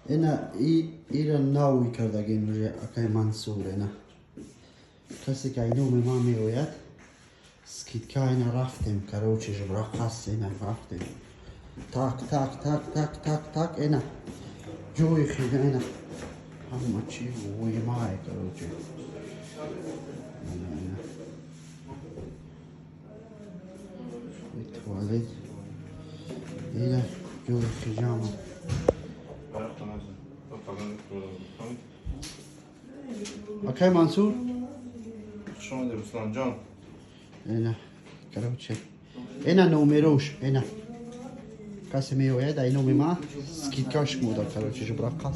اینا ناوی کردگین روی اکای منصور اینا کسی که اینو ما میوید سکیتکا اینا رفتیم کروچی جبرا قص اینا رفتیم تاک تاک تاک تاک تاک تاک اینا جوی خیده اینا همه چی وی مای کروچی اینا توالید اینا جوی خیجامه اوکی منصور شما در رسلان جان اینا کروچه اینا نومیروش اینا کسی میوید اینو میما سکیتکاش مودا کروچه جبرا قص